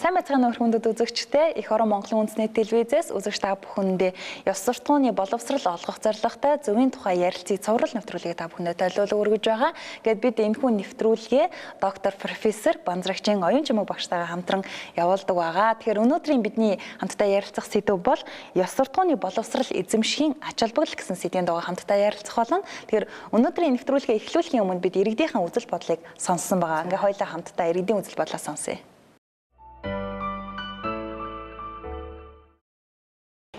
Сайн байцгаана өрхмөндөд үзэгчдээ их орон Монголын үндэсний телевизээс үзэгч та бүхэндээ ёс суртахууны боловсрал олгох зорилготой зөвийн тухай ярилцгийг цоврал нэвтрүүлгийг та бүхэндээ төлөөлөг өргөж байгаа. Гэт бид энэхүү нэвтрүүлгээ доктор профессор Банзрагчийн оюун чимэг багштайгаа хамтран явуулдаг байгаа. Тэгэхээр өнөөдрийн бидний хамтдаа ярилцах сэдэв бол ёс суртахууны боловсрал эзэмшихийн ач холбогдол гэсэн сэдвийн дагуу хамтдаа ярилцах болно. Тэгэхээр өнөөдрийн нэвтрүүлгээ эхлүүлэхийн өмнө бид иргэдийнхэн үзэл бодлыг сонссон байгаа. Ингээ хоёулаа хамтдаа иргэдийн үзэл бодлоо сонсъё.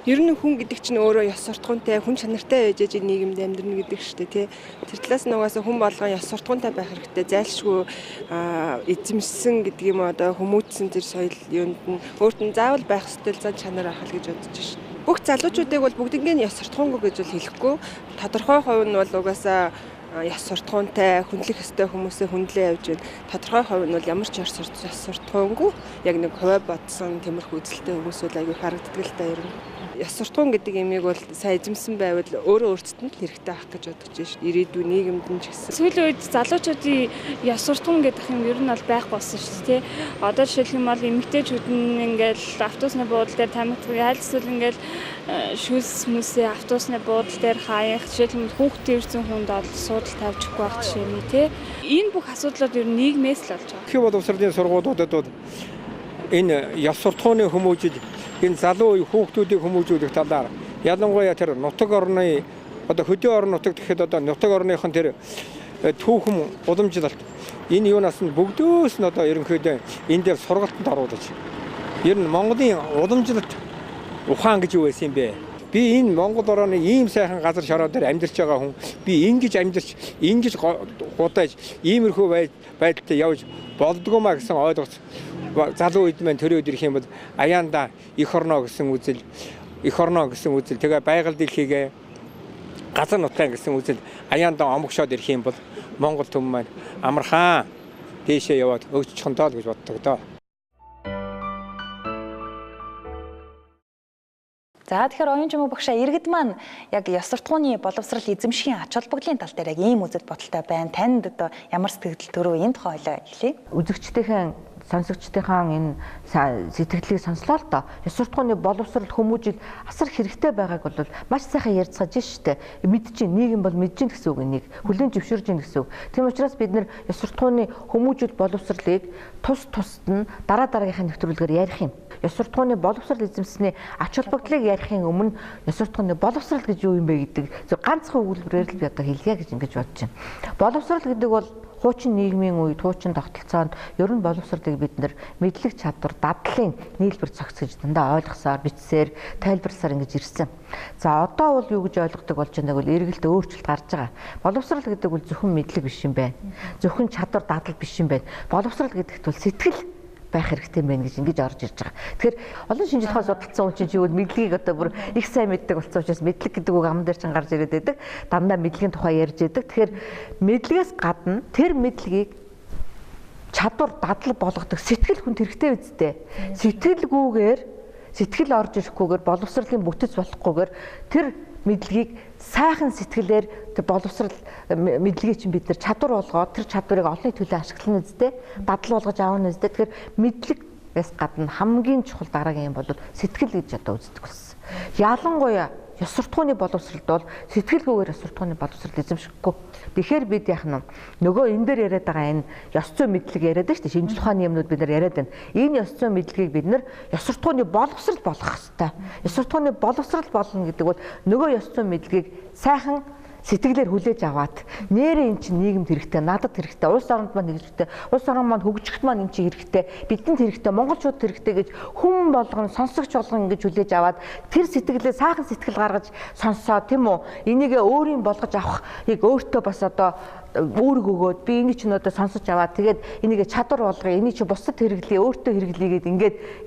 Ер нь хүн гэдэг чинь өөрөө ёс суртахуунтай, хүн чанартай байж нийгэмд амьдрна гэдэг шүү дээ, тий. Тэр талаас нь угаасаа хүн болгон ёс суртахуунтай байх хэрэгтэй. Зайлшгүй эзэмшсэн гэдэг юм одоо хүмүүжсэн тэр соёл юунд нь өөрт нь заавал байх ёстой зан чанар ахал гэж бодож байна. Бүх залуучуудыг бол бүгднийг ёс суртахуунгүй гэж бол хэлэхгүй. Тодорхой хувь нь бол угаасаа ёс суртахуунтай, хүндлэх ёстой хүмүүсээ хүндлээ явж байна. Тодорхой хувь нь бол ямар ч ёс суртахуунгүй яг нэг хувиа бодсон тиймэрхүү үзэлтэй хүмүүс бол аягүй харагддаг л та ер нь. Ёс суртахуун гэдэг имийг бол сайн эзэмсэн байвал өөрөө өөртөө л хэрэгтэй авах гэж бодож байна шүү дээ. Ирээдүйн нийгэмд нь ч гэсэн. Сүүлийн үед залуучуудын ёс суртахуун гэдэг юм ер нь бол байх болсон шүү дээ, тий. Одоо жишээлх юм бол эмэгтэйчүүд нь ингээл автобусны буудлын дээр тамхи аль эсвэл ингээл шүүс хүмүүсээ автобусны буудлын дээр хаях, жишээлх нь хүүхдээ ирсэн хүнд бол суудал тавьж өгөх байх жишээ нь, тий. Энэ бүх асуудлууд ер нь нийгмээс л болж байгаа. Их боловсролын сургуулиудад бол энэ ёс суртахууны хүмүүжил энэ залуу хүүхдүүдийг хүмүүжүүлэх талаар ялангуяа тэр нутаг орны одоо хөдөө орон нутаг гэхэд одоо нутаг орныхон тэр түүхэн уламжлалт энэ юунаас нь бүгдөөс нь одоо ерөнхийдөө энэ дээр сургалтанд оруулж ер нь Монголын уламжлалт ухаан гэж юу байсан юм бэ? Би энэ Монгол орны ийм сайхан газар шороо дээр амьдарч байгаа хүн би ингэж амьдарч ингэж гудаж иймэрхүү байдалтай явж болдгоомаа гэсэн ойлголт залуу үед маань төрөөд ирэх юм бол аяанда эх орно гэсэн үзэл тэгээ байгаль дэлхийгээ газар нутгаа гэсэн үзэл аяанда омгшоод ирэх юм бол Монгол төв маань амархан дээшээ яваад өгччихөн доо гэж боддог доо. За тэгэхээр оюун чимэг багшаа иргэд маань яг ёс суртахууны боловсрал эзэмшихийн ач холбогдлын тал дээр яг ийм үзэл бодолтой байна. Танд одоо ямар сэтгэл төрөө энэ тухай ойлоо хэлье. Үзэгчдийн сонсогчдынхаа энэ сэтгэлийг сонслоо л доо. Ёс суртахууны боловсрал хүмүүжил асар хэрэгтэй байгааг бол маш сайхан ярьцгааж штэ. Мэдчихээн нийгэм бол мэдчихээн гэсэн үг энийг хүлээн зөвшөөрж гин гэсэн үг. Тийм учраас бид нэр ёс суртахууны хүмүүжил боловсралыг тус тусад нь дараа дараагийнхаа нэвтрүүлгээр ярих юм. Ёс суртахууны боловсрал эзэмсэний ач холбогдлыг ярихын өмнө ёс суртахууны боловсрал гэж юу юм бэ гэдэг ганцхан өгүүлбэрээр л би одоо хэлье гэж ингэж бодож байна. Боловсрал гэдэг бол хуучин нийгмийн үед, хуучин тогтолцоонд ер нь боловсролыг бид нэр мэдлэг чадвар, дадлын нийлбэр цогц гэж дандаа ойлгосоор, бичсээр, тайлбарласаар ингэж ирсэн. За одоо бол юу гэж ойлгодог болж байгааг бол эргэлт өөрчлөлт гарч байгаа. Боловсрал гэдэг бол зөвхөн мэдлэг биш юм байна. Зөвхөн чадвар, дадал биш юм байна. Боловсрал гэдэгт бол сэтгэл байх хэрэгтэй мэн гэж ингэж орж ирж байгаа. Тэгэхээр олон шинжлэх ухаан судалсан хүн чинь юу мэдлэгийг одоо бүр их сайн мэддэг болсон учраас мэдлэг гэдэг үг ам дээр чинь гарч ирээд байдаг. Дандаа мэдлэгийн тухай ярьж байдаг. Тэгэхээр мэдлэгээс гадна тэр мэдлэгийг чадвар дадал болгодог сэтгэл хүнд хэрэгтэй үсттэй. Сэтгэл орж ирэхгүйгээр боловсролын бүтэц болохгүйгээр тэр мэдлэгийг сайхан сэтгэлээр тэр боловсрал мэдлэгийг чинь бид нар чадвар болгоод тэр чадварыг олонний төлөө ашиглах үстэй дадал болгож авах үстэй. Тэгэхээр мэдлэгээс гадна хамгийн чухал дараагийн юм бол сэтгэл гэж одоо үздэг болсон. Ялангуяа ёс суртахууны боловсралд бол сэтгэлгүйгээр ёс суртахууны боловсрал эзэмшихгүй. Тэгэхээр бид яах нь нөгөө энэ дээр яриад байгаа энэ ёс зүйн мэдлэг яриад байна шүү дээ. Шинжлэх ухааны юмнууд бид нар яриад байна. Энэ ёс зүйн мэдлэгийг бид нар ёс суртахууны боловсрал болгох хэрэгтэй. Ёс суртахууны боловсрал болно гэдэг бол нөгөө ёс зүйн мэдлэгийг сайхан сэтгэлээр хүлээж аваад нэрээ эн чинь нийгэмд хэрэгтэй, надад хэрэгтэй, улс оронд маань хэрэгтэй, улс орон маань хөгжихт маань эн чинь хэрэгтэй, бидэнд хэрэгтэй, монголчууд хэрэгтэй гэж хүн болгон сонсогч болгон ингэж хүлээж аваад тэр сэтгэлээ сайхан сэтгэл гаргаж сонсоо тийм үү? Энийгээ өөрийн болгож авахыг өөртөө бас одоо үүрэг өгөөд би энийг чинь одоо сонсож аваад тэгээд энийгээ чадвар болгоё, энийг чи бусдад хэрэглэе, өөртөө хэрэглэгээд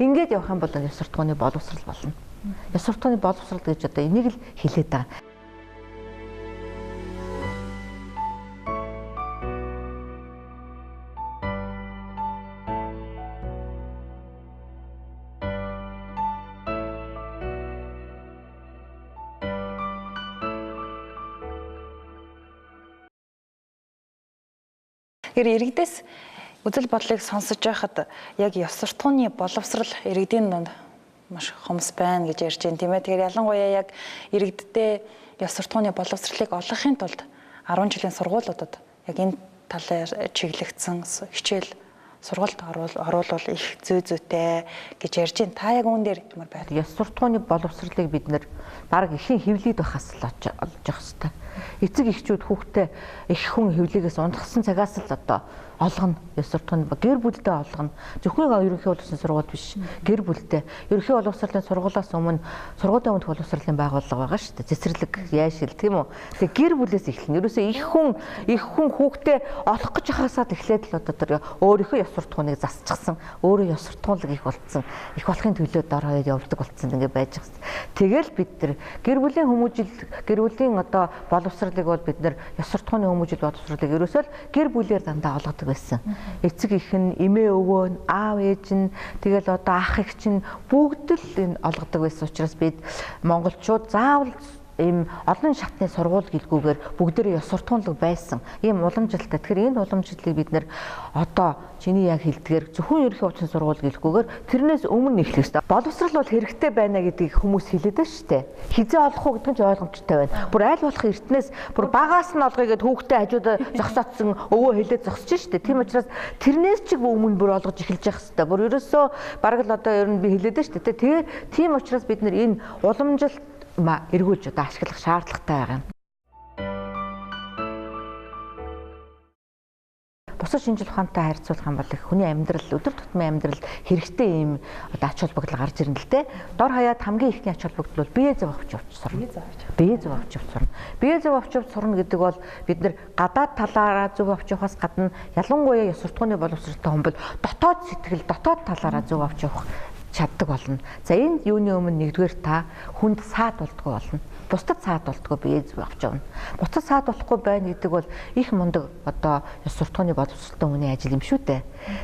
ингээд явах юм бол ёс суртахууны боловсрал болно. Ёс суртахууны боловсрал гэж одоо энийг л хэлээд байгаа. Тэгэхээр иргэдээс Үзэл бодлыг сонсож байхад яг ёс суртахууны боловсрал иргэдийн дунд маш хомс байна гэж ярьж байна тийм ээ. Тэгэхээр ялангуяа яг иргэддээ ёс суртахууны боловсролыг олгохын тулд 10 жилийн сургуулиудад яг энэ талаар чиглэгдсэн хичээл сургалт оруулал их зүйтэй гэж ярьж байна. Та яг үүн дээр ямар байна? Ёс суртахууны боловсролыг бид нэр баг ихийн хөвлөд байхаас л олж явах хэрэгтэй. Эцэг эхчүүд хүүхдээ их хүн хөвлөгөөс унтгсан цагаас л одоо олгоно. Ёс суртахууны гэр бүлдээ олгоно. Зөвхөн ерөнхий боловсролын сургууль биш. Гэр бүлдээ ерөнхий боловсролын сургуулиас өмнө сургуулийн өмнөх боловсролын байгууллага байгаа шүү дээ. Цэцэрлэг, яашил тийм үү. Тэгээ гэр бүлээс эхэлнэ. Ерөөсөө их хүн хүүхдээ олох гэж хасаад эхлээд л одоо тэр өөрийнхөө ёс суртахууныг засчихсан. Өөрөө ёс суртахуунлаг их болцсон. Их болохын төлөө дороо явуулдаг болцсон ингэ байж байгаа. Тэгэл бид тэр гэр бүлийн хүмүүжил, гэр бүлийн одоо боловсролыг бол бид нэр ёс суртахууны хүмүүжил боловсролыг ерөөсөө гэр бүлээр дандаа олгодог байсан. Эцэг их нь, эмээ өвөө нь, аав ээж нь, тэгэл одоо ах эх чинь бүгд л энэ олгодог байсан учраас бид монголчууд заавал ийм олон шатны сургууль гэлгүүгээр бүгдээрээ ёс суртахуунлаг байсан. Ийм уламжлалтай. Тэгэхээр энэ уламжлалыг бид нэр одоо чиний яг хэлдгээр зөвхөн ерөнхий боловсролын сургууль гэлгүүгээр тэрнээс өмнө эхлэх ёстой. Боловсрал бол хэрэгтэй байна гэдгийг хүмүүс хэлээд байна шүү дээ. Хизээ олох уу гэдэг нь ч ойлгомжтой байна. Бүр аль болох эртнээс бүр багаас нь олгоё гэд хүүхдээ хажуудаа зогсоодсон өвөө хэлээд зогсож шүү дээ. Тийм учраас тэрнээс ч өмнө бүр олгож эхэлж явах ёстой. Бүр ерөөсөө бараг л одоо ер нь би хэлээд байна шүү дээ. Тэгээ тийм учраас бид нэр энэ уламжлалт эргүүлж одоо ашиглах шаардлагатай байгаа юм. Бусад шинжил ухаантай харьцуулах юм бол хүний амьдрал, өдөр тутмын амьдрал хэрэгтэй юм одоо ач холбогдол гарч ирнэ л дээ. Дор хаяад хамгийн ихний ач холбогдол бол бие зав авч явж сурна. Бие зав авч явж сурна. Бие зав авч явж сурна гэдэг бол бид нар гадаад талаараа зөв авч явахаас гадна ялангуяа ёс суртахууны боловсролтой хүн бол дотоод сэтгэл, дотоод талаараа зөв авч явах чаддаг болно. За энэ юуны өмнө нэгдүгээр та хүнд саад болдгоо болно. Бусдад саад болдгоо бие зав авч явна. Бусдад саад болохгүй байна гэдэг бол их мундаг одоо ёс суртахууны боловсролтой хүний ажил юм шүү дээ.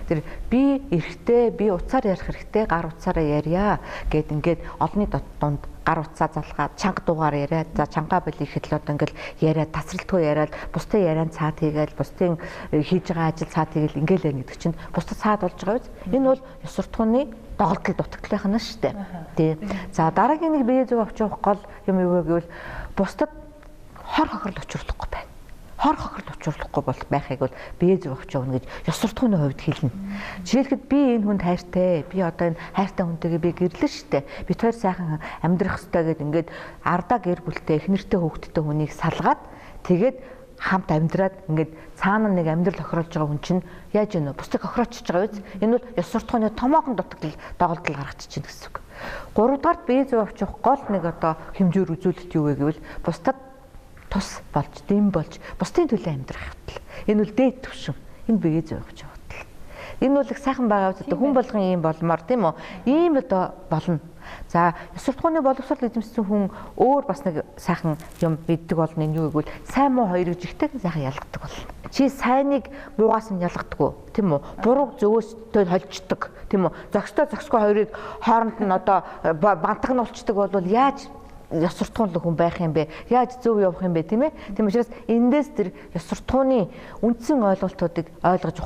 Тэр би эрэхтэй, би уцаар ярих хэрэгтэй, гар уцаараа ярья гэд ингээд олонний дунд гар утсаа залгаад чанга дуугаар яриад за чангаа бэл ихэд л одоо ингээл яриад тасралтгүй яриад бусдын яриан цаад хийгээл бусдын хийж байгаа ажил цаад хийгээл ингээл ярих гэдэг чинь бусдад цаад болж байгаа биз. Энэ бол ёс суртахууны доголдол дутагдлынх нь шүү дээ. Тий. За дараагийн нэг бие зөв авч явах гол юм юу гэвэл бусдад хор хохирол учруулахгүй байна. Хор хохирол учруулахгүй бол байхыг бол бие зөв авч явна гэж ёс суртахууны хувьд хэлнэ. Жишээлбэл би энэ хүнд хайртай, би одоо энэ хайртай хүнтэйгээ би гэрлэн штэ. Бид хоёр сайхан амьдрах ёстой гэд ингээд ардаа гэр бүлтэй, их нэртэй хүүхдтэй хүнийг салгаад тэгээд хамт амьдраад ингээд цаана нэг амьдрал охиролж байгаа хүн чинь яаж ийнө бусдыг охироочж байгаа биз? Энэ бол ёс суртахууны томоохон дутагдал доголдол гаргачих чинь гэсэн үг. Гуравдугаар бие зөв авч явах гол нэг одоо хэмжээр үзүүлэлт юу вэ гэвэл бусдад тус болж, дэм болж, бусдын төлөө амьдрах явдал. Энэ бол дээд түвшин. Энэ бие зөв авч явдал. Энэ бол их сайхан байгаа үз одоо хүн болгон ийм болмоор тийм үү? Ийм одоо болно. За ёс суртахууны боловсрол эзэмшсэн хүн өөр бас нэг сайхан юм мэддэг болно энэ юу гэвэл сайн муу хоёрыг жигтэй сайхан ялгадаг болно. Чи сайныг муугаас нь ялгадаггүй тийм үү? Бурууг зөвөөстэй холждог тийм үү? Зөкстэй зөксгүй хоёрыг хооронд нь одоо бантагнуулцдаг бол яаж ёс суртахуунлаг хүн байх юм бэ? Яаж зөв явах юм бэ тийм ээ? Тийм учраас эндээс тэр ёс суртахууны үндсэн ойлголтуудыг ойлгож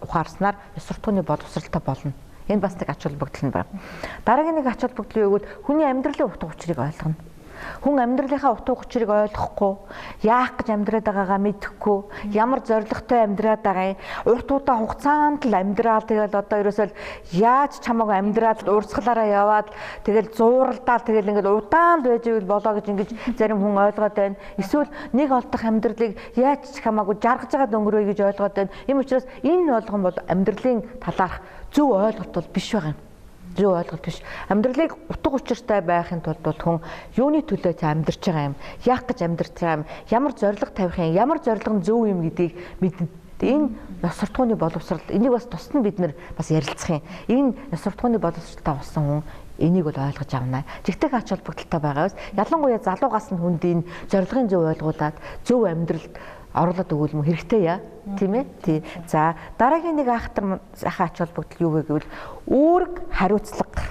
ухаарснаар ёс суртахууны боловсралтай болно. Энэ бас нэг ач холбогдол нь байна. Дараагийн нэг ач холбогдол юу гэвэл хүний амьдралын утга учирыг ойлгоно. Хүн амьдралынхаа утга учирыг ойлгохгүй, яах гэж амьдраад байгаагаа мэдэхгүй, ямар зоригтой амьдраад байгаа юм, урт удаан хугацаанд л амьдраад тэгэл одоо ерөөсөө яаж чамаагүй амьдраад урсгалаараа яваад тэгэл зууралдаад тэгэл ингээд удаан л байж ивэл болоо гэж ингэж зарим хүн ойлгоод байна. Эсвэл нэг олдох амьдралыг яаж ч хамаагүй жаргаж байгаа өнгөрөөе гэж ойлгоод байна. Ийм учраас энэ болгон бол амьдралын талаарх зөв ойлголт бол биш байгаа юм. Зөв ойлголт биш. Амьдралыг утга учиртай байхын тулд бол хүн юуны төлөө амьдарч байгаа юм, яах гэж амьдарч байгаа юм, ямар зориг тавих юм, ямар зориг нь зөв юм гэдгийг мэднэ. Энэ ёс суртахууны боловсрал энийг бас тусна бид нар бас ярилцах юм. Энэ ёс суртахууны боловсралтай болсон хүн энийг бол ойлгож авна. Жигтэй ач холбогдолтой байгаа биз. Ялангуяа залуугаас нь хүндийн зорилгын зөв ойлгуулад зөв амьдралд оруулаад өгвөл мө хэрэгтэй яа тийм ээ тий. За дараагийн нэг ахтар сайхан ач холбогдол юу вэ гэвэл үүрэг хариуцлага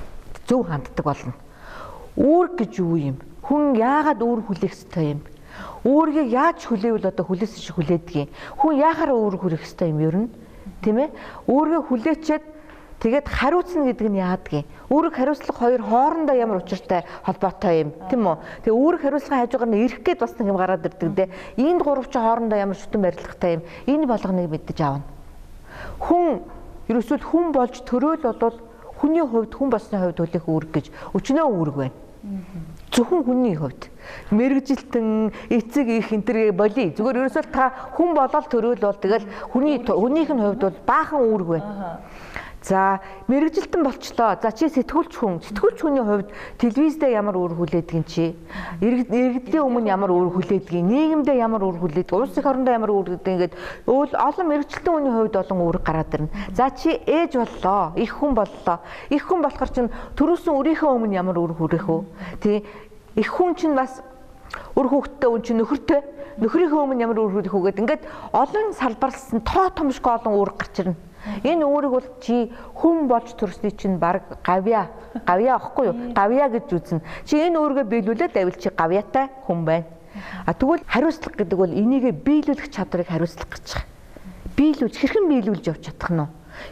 зөв ханддаг болно. Үүрэг гэж юу юм? Хүн яагаад үүрэг хүлээх ёстой юм? Үүргийг яаж хүлээвэл одоо хүлээсэн шиг хүлээдэг юм? Хүн яахаар үүрэг хүлээх ёстой юм ер нь? Тийм ээ? Өөрийгөө хүлээчээд тэгээд хариуцна гэдэг нь яадгийг. Үүрэг хариуцлага хоёр хоорондоо ямар учиртай холбоотой юм, тийм үү? Тэгээ үүрэг хариуцлагын хажуугаар нь ирэх гээд бас нэг юм гараад ирдэг дээ. Энд гурав ч хоорондоо ямар шүтэн барилгатай юм. Энэ болгоныг мэддэж аавна. Хүн ерөөсөө хүн болж төрөөл болвол хүний хувьд хүн болсны хувьд үлэх үүрэг гэж өчнөө үүрэг байна. Зөвхөн хүний хувьд мэрэгжилтэн эцэг их энтергээ болий. Зүгээр ерөөсөө та хүн болол төрөөл бол тэгэл хүнийх нь хувьд бол баахан үүрэг байна. За мэрэгжилтэн болчлоо. За чи сэтгүүлч хүний хувьд телевиздээ ямар үүрэг хүлээдгийг чи, иргэдийн өмнө ямар үүрэг хүлээдгийг, нийгэмдээ ямар үүрэг хүлээдгийг, улс их орондоо ямар үүрэг гэдэг ингээд олон мэрэгжилтэн хүний хувьд олон үүрэг гараад ирнэ. За чи ээж боллоо, их хүн боллоо. Их хүн болохоор чин төрөөсөн өрийнхөө өмнө ямар үүрэг хүлээх вэ? Тий их хүн чинь бас өр хүүхдтэй үн чинь нөхөртэй, нөхрийнхөө өмнө ямар үүрэг хүлээх вэ гэдэг ингээд олон салбарлсан тоо томшгүй олон үүрэг гарч ирнэ. Энэ үүрэг бол чи хүн болж төрсний чинь баг гавья ахгүй юу? Гавья гэж үзнэ. Чи энэ үүргээ биелүүлээд байвал чи гавьяатай хүн байна. Тэгвэл хариуцлага гэдэг бол энийгээ биелүүлэх чадварыг хариуцлага гэж байгаа. Биелүүлж хэрхэн биелүүлж явж чадах нь вэ?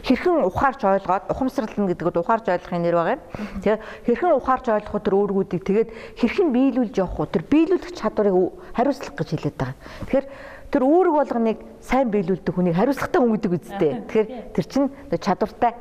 Хэрхэн ухаарч ойлгоод ухамсарлана гэдэг бол ухаарч ойлгохын нэр байгаа юм. Тэгээ хэрхэн ухаарч ойлгох тэр үүргүүдийг тэгээд хэрхэн биелүүлж явах вэ? Тэр биелүүлэх чадварыг хариуцлага гэж хэлээд байгаа. Тэгэхээр тэр үүрэг болгоныг сайн биелүүлдэг хүнийг хариуцлагатай хүн гэдэг үстэй. Тэгэхээр тэр чинь чадвартай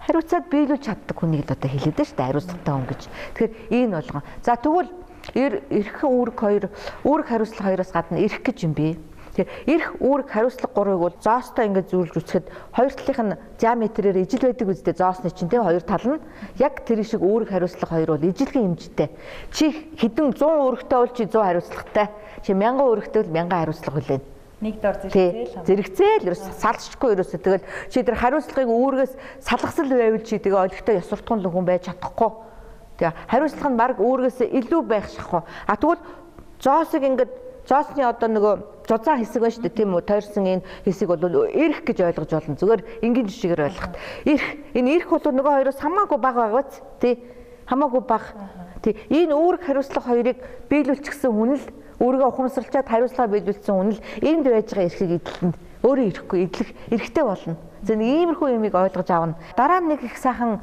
хариуцаад биелүүлж чаддаг хүнийг л одоо хэлээд байна шүү дээ, хариуцлагатай хүн гэж. Тэгэхээр энэ болгон. За тэгвэл эрх үүрэг хариуцлага хоёроос гадна эрх гэж юм бэ? Тэгэхээр эрх үүрэг хариуцлага гурыг бол зоостой ингээд зүүлж үсгэхэд хоёр талынх нь диаметрээр ижил байдаг үстэй зоосны чинь тий хоёр тал нь яг тэр шиг үүрэг хариуцлага хоёр бол ижилхэн хэмжээтэй. Чи хэдэн 100 үүрэгтэй бол чи 100 хариуцлагатай. Чи 1000 үүрэгтэй бол 1000 хариуцлага хүлээнэ. Нэг дор зэрэгцээл. Зэрэгцээл ерөөс салшгүй ерөөсөө тэгэл чи тэр хариуцлагыг үүргээс салгасал байвал чи тэгээ олигтой ёс суртахуун хүн байж чадахгүй. Тэгээ хариуцлага нь баг үүргээс илүү байх шахах. А тэгвэл зоосыг ингээд зоосны одоо нөгөө зузаан хэсэг байна шүү дээ тийм үү? Тойрсон энэ хэсэг бол эрх гэж ойлгож болно. Зүгээр энгийн жишгээр ойлгоход. Энэ эрх бол нөгөө хоёроос хамаагүй бага байгааз тий хамаагүй бага. Тий энэ үүрэг хариуцлага хоёрыг биелүүлчихсэн хүн л өөрийгөө ухамсарлчаад хариуцлага биелүүлсэн хүн л энд байж байгаа эрхийг эдлэн өөрөө ирэхгүй эдлэх эрхтэй болно. За нэг иймэрхүү юмыг ойлгож авна. Дараа нь нэг их сайхан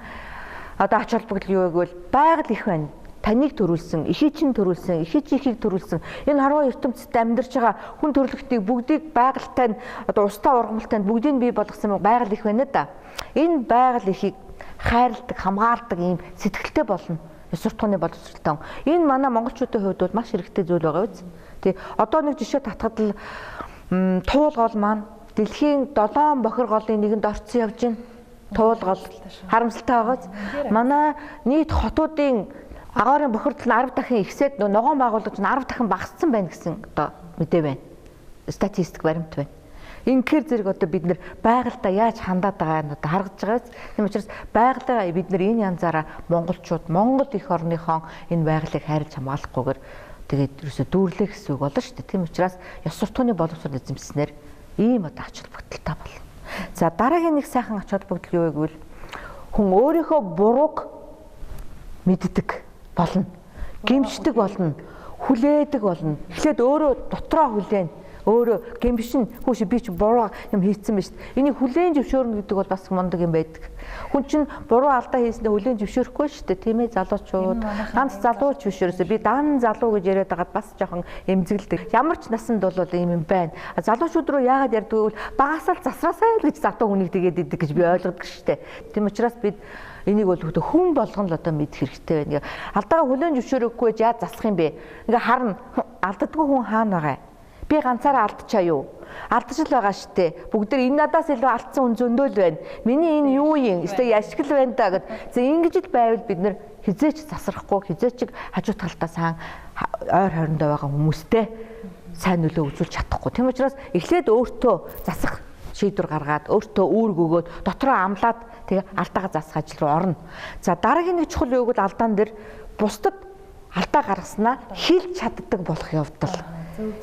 одоо ач холбогдол юу гэвэл байгаль их байна. Таныг төрүүлсэн, эхий чинь төрүүлсэн, эхий чихийг төрүүлсэн. Энэ харваа ертөнцид амьдарч байгаа хүн төрлөختийг бүгдийг байгальтай нь одоо устаа ургамалтай нь бүгдийг бий болгосон байгаль их байна да. Энэ байгаль ихийг хайрладаг, хамгаалдаг ийм сэтгэлтэй болно. Ёс суртахууны боловсролтой. Энэ манай монголчуудын хувьд бол маш хэрэгтэй зүйл байгаа биз. Тий. Одоо нэг жишээ татхад л туулгол маань дэлхийн 7 бохир голын нэгэнд орцсон явж байна. Туулгол харамсалтай байгааз. Манай нийт хотуудын агаарын бохирдол нь 10 дахин ихсээд ногоон байгуулагч нь 10 дахин багассан байна гэсэн одоо мэдээ байна. Статистик баримт байна. Инхээр зэрэг одоо бид нэр байгальдаа яаж хандаад байгаа нь одоо харагдж байгаас. Тийм учраас байгальдаа бид нэр энэ янзаараа монголчууд Монгол их орныхон энэ байгалыг хайрлаж хамгаалахгүйгээр тэгээд ерөөсө дүүрлэх гэсэн үг болно шүү дээ. Тийм учраас ёс суртахууны боловсрол эзэмснээр ийм одоо ач холбогдолтой болно. За дараагийн нэг сайхан ач холбогдол юу гэвэл хүн өөрийнхөө бурууг мэддэг болно. Гэмшдэг болно. Хүлээдэг болно. Эхлээд өөрөө дотроо хүлээн. Өөрөө гэмшин хүүш би чи буруу юм хийцэн ба шүү дээ. Энийг хүлээн зөвшөөрнө гэдэг бол бас мундаг юм байдаг. Хүн чинь буруу алдаа хийснээр хүлээн зөвшөөрөхгүй шүү дээ. Тийм ээ залуучууд. Ганц залууч биш ерөөсөө би дан залуу гэж яриад байгаад бас жоохон эмзэглэдэг. Ямар ч насанд бол ийм юм байна. Залуучууд руу яагаад ярьдаг вэ? Багасаал засраасаа л гэж залуу хүнийг тэгээд идэг гэж би ойлгодог шүү дээ. Тийм учраас бид энийг бол хүн болгон л одоо мэдэх хэрэгтэй байна. Алдаагаа хүлээн зөвшөөрөхгүй яаж засах юм бэ? Ингээ харна. Алддаггүй хүн хаана байгаа? Би ганцаараа алдчихаа юу? Алдаж л байгаа штэ. Бүгд энэ надаас илүү алдсан хүн зөндөл байна. Миний энэ юу юм? Эсвэл яшгил байна да гэд. За ингэж л байвал бид нэр хизээч засрахгүй, хизээч хажуу талдаа сан ойр хоорондоо байгаа хүмүүстэй сайн нөлөө үзүүлж чадахгүй. Тийм учраас эхлээд өөртөө засах шийдвэр гаргаад, өөртөө үүрэг өгөөд, дотроо амлаад тэгээ алдаагаа засах ажил руу орно. За дараагийн нэг чухал юу гэвэл алдаан дээр бусдад алдаа гаргаснаа хэлж чаддаг болох явдал.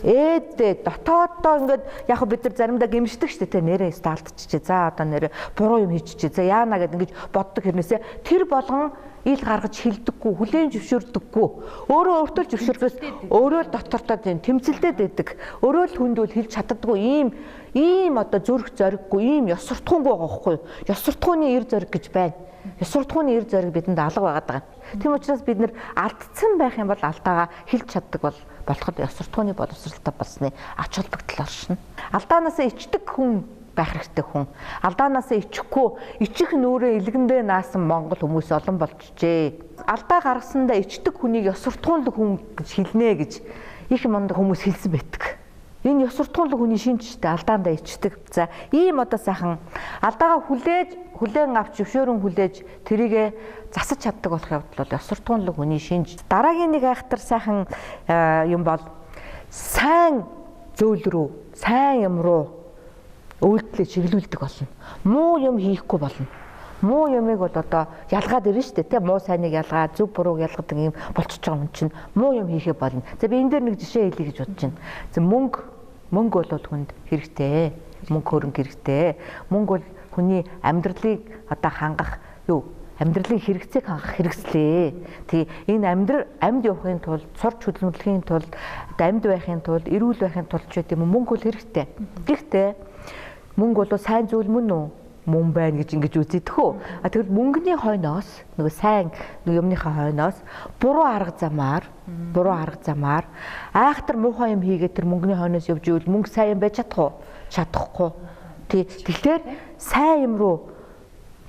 Ээдээ дотооддоо ингээд яг бид нар заримдаа гимшдэг шүү дээ. Нэрээ сталтчихжээ. За одоо нэрээ буруу юм хийчихжээ. За яана гэд ингэж боддог хэрнээсээ тэр болгон ил гаргаж хилдэггүй, хүлээн зөвшөөрдөггүй. Өөрөө өөртөө зөвшөөрөхөөс өөрөө дотортой тэмцэлдээд байдаг. Өөрөө л хүндүүл хэлж чаддаггүй ийм одоо зүрх зориггүй, ийм ёс суртахуунгүй байгаа байхгүй юу? Ёс суртахууны эр зориг гэж байна. Ёс суртахууны эр зориг бидэнд алга байгаад байгаа. Тийм учраас бид нэр алдсан байх юм бол алдаагаа хэлж чаддаг болоход ёс суртахууны боловсралтай болсны ач холбогдол оршино. Алдаанаасаа ичдэг хүн байх хэрэгтэй хүн. Алдаанаасаа ичихгүй, ичих нүрээ илгэндээ наасан монгол хүмүүс олон болчихжээ. Алдаа гаргасандаа ичдэг хүнийг ёс суртахуунлаг хүн гэж хэлнэ гэж их мундаг хүмүүс хэлсэн байдаг. Энэ ёс суртахуунлаг хүний шинжтэй алдаандаа ичдэг. За ийм одоо сайхан алдаагаа хүлээн авч зөвшөөрөн хүлээж тэрийгэ засаж чаддаг болох явдал бол ёс суртахуунлаг хүний шинж. Дараагийн нэг айхтар сайхан юм бол сайн зөөл рүү, сайн юм руу үйлдэлээ чиглүүлдэг болно. Муу юм хийхгүй болно. Муу юмыг бол одоо ялгаад ирнэ шүү дээ. Муу сайныг ялгаад, зөв бурууг ялгадаг юм болчихж байгаа юм чинь муу юм хийхэ болно. За би энэ дээр нэг жишээ хэлье гэж бодож байна. За мөнгө бол хүнд хэрэгтэй. Мөнгө хөрөнгө хэрэгтэй. Мөнгө бол хүний амьдралыг одоо хангах амьдралын хэрэгцээг хангах хэрэгслээ. Тэгээ энэ амьд явахын тулд, сурч хөдөлмөрлөхийн тулд, амьд байхын тулд, эрүүл байхын тулд ч гэдэм мөнгө бол хэрэгтэй. Гэхдээ мөнгө бол сайн зүйл мөн үү? Мөн байна гэж ингэж үзэдэх үү? Тэгвэл мөнгөний хойноос нөгөө сайн юмныхаа хойноос буруу арга замаар айхтар муухай юм хийгээд тэр мөнгөний хойноос явж ивэл мөнгө сайн юм байж чадахгүй. Тэгэхээр сайн юм руу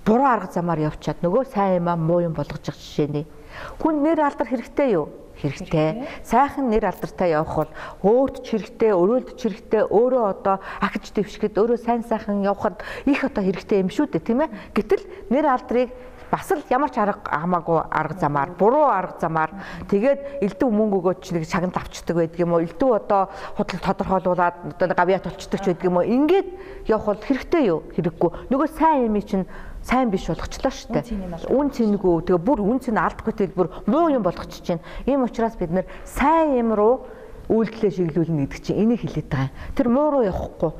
буруу арга замаар явчаад нөгөө сайн юмаа муу юм болгож явах жишээ нэ. Хүн нэр алдар хэрэгтэй юу? Хэрэгтэй. Сайхан нэр алдартай явах бол өөрт ч хэрэгтэй, өрөөлд ч хэрэгтэй, өөрөө одоо ахиж дэвшгэд өөрөө сайн сайхан явахад их одоо хэрэгтэй юм шүү дээ, тийм ээ. Гэтэл нэр алдрыг бас л ямар ч хамаагүй арга замаар, буруу арга замаар тэгээд элдв мөнгө өгөөч нэг шагнал авчдаг байдаг юм уу? Элдв одоо худал тодорхойлуулаад одоо гавьяа толчдаг ч байдаг юм уу? Ингээд явах бол хэрэгтэй юу? Хэрэггүй. Нөгөө сайн юм чинь сайн биш болгочлоо шүү дээ. Үн цэнгүй. Тэгээ бүр үн цэн алдахгүй тэл бүр муу юм болгочихж байна. Ийм учраас бид нэр сайн юм руу үйлдэлээ чиглүүлнэ гэдэг чинь энийг хэлээд байгаа. Тэр муу руу явахгүй.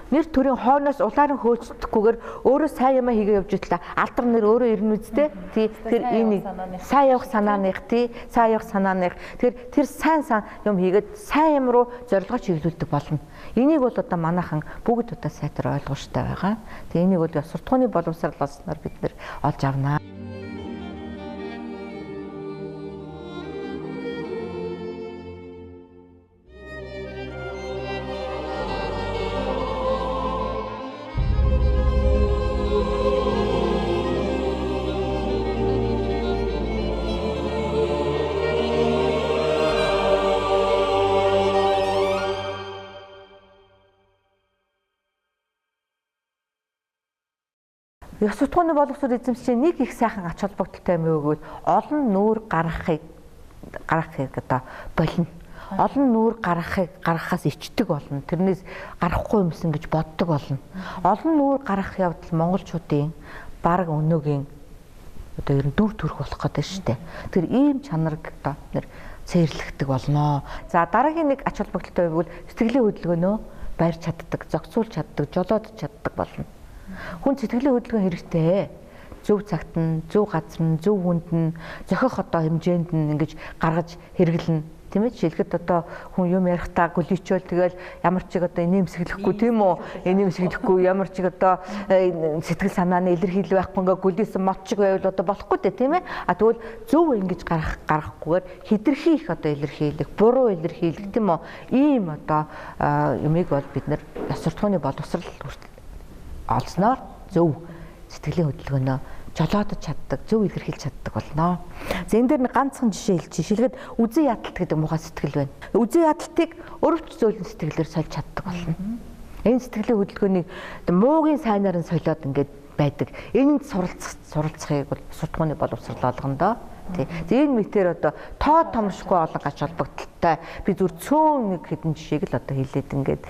Нэр төрийн хойноос улаарын хөөцдөхгүйгээр өөрөө сайн юм хийгээ явж итлээ. Алдар нэр өөрөө ирнэ үстэй. Тэр энийг сайн явах санааных тэр сайн юм хийгээд сайн юм руу зорилгоо чиглүүлдэг болно. Энийг бол одоо манайхан бүгд одоо сайтар ойлгомжтой байгаа. Тэгээ энийг бол ёс суртахууны боловсрал болсноор бид нэр олж авнаа. Ёс суртахууны боловсрол эзэмшлийн нэг их сайхан ач холбогдолтой юм өгөөд олон нүүр гаргахыг одоо болно. Олон нүүр гаргахаас ичдэг болно. Тэрнээс гарахгүй юмсан гэж боддог болно. Олон нүүр гаргах явдал монголчуудын бараг өнөөгийн одоо ер нь дүр төрх болох гэдэг шүү дээ. Тэр ийм чанарыг одоо нэр цээрлэгдэг болно. За дараагийн нэг ач холбогдолтой бол сэтгэлийн хөдөлгөөнөө барьж чаддаг, зохицуулж чаддаг, жолоодж чаддаг болно. Хүн сэтгэлийн хөдөлгөөн хэрэгтэй. Зөв цагт нь, зөв газар нь, зөв хүнд нь, зохих одоо хэмжээнд нь ингэж гаргаж хэрэглэнэ. Тийм ээ, жишээлхэд одоо хүн юм ярихдаа гүлийчөөл тэгэл ямар ч одоо инээмсэглэхгүй тийм үү? Инээмсэглэхгүй ямар ч одоо сэтгэл санааны илэрхийлэл байхгүй ингээ гүлийсэн мод шиг байвал одоо болохгүй дээ тийм ээ. Тэгвэл зөв ингэж гаргахгүйгээр хэтэрхий их одоо илэрхийлэх, буруу илэрхийлэх тийм үү? Ийм одоо юмыг бол бид нэр ёс суртахууны боловсрал олсноор зөв сэтгэлийн хөдөлгөөнөө жолоодож чаддаг, зөв илэрхийлж чаддаг болно. За энэ дээр нэг ганцхан жишээ хэлж шилгээд үзэн ядалт гэдэг муухай сэтгэл байна. Үзэн ядалтыг өрөвч зөөлөн сэтгэлээр сольж чаддаг болно. Энэ сэтгэлийн хөдөлгөөнийг муугийн сайнаар нь солиод ингээд байдаг. Энд суралцахыг бол суртахууны боловсрал болгондоо. Тэгээ энэ мэтэр одоо тоо томшгүй олон ач холбогдолтой би зүр цөөн нэг хэдэн жишээг л одоо хэлээд ингээд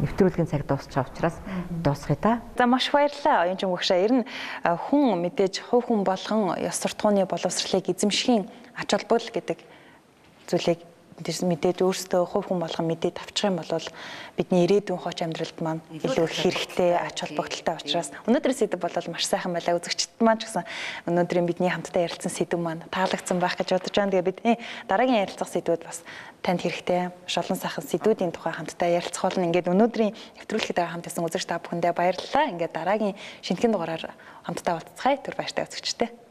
нэвтрүүлгийн цаг дуусч байгаа учраас дуусгая та. За маш баярлалаа оюун багшаа. Ер нь хүн мэдээж хувь хүн болгон ёс суртахууны боловсролыг эзэмшихийн ач холбогдол гэдэг зүйлийг мэдээж өөрсдөө хувь хүн болгон мэдээд авчих юм бол бидний ирээдүйн хооч амьдралд маань илүү хэрэгтэй ач холбогдолтой учраас өнөөдрийн сэдв бол маш сайхан байлаа. Үзэгчд маань ч гэсэн өнөөдрийн бидний хамтдаа ярилцсан сэдв маань таалагдсан байх гэж бодож байна. Тэгээ бидний дараагийн ярилцах сэдвүүд бас танд хэрэгтэй маш олон сайхан сэдвүүдийн тухай хамтдаа ярилцах болно. Ингээд өнөөдрийн нэвтрүүлэхэд хамт исэн үзэгч та бүхэндээ баярлалаа. Ингээд дараагийн шинэхэн дугаараар хамтдаа уулзцгаая. Түр баяртай үзэгчтэй.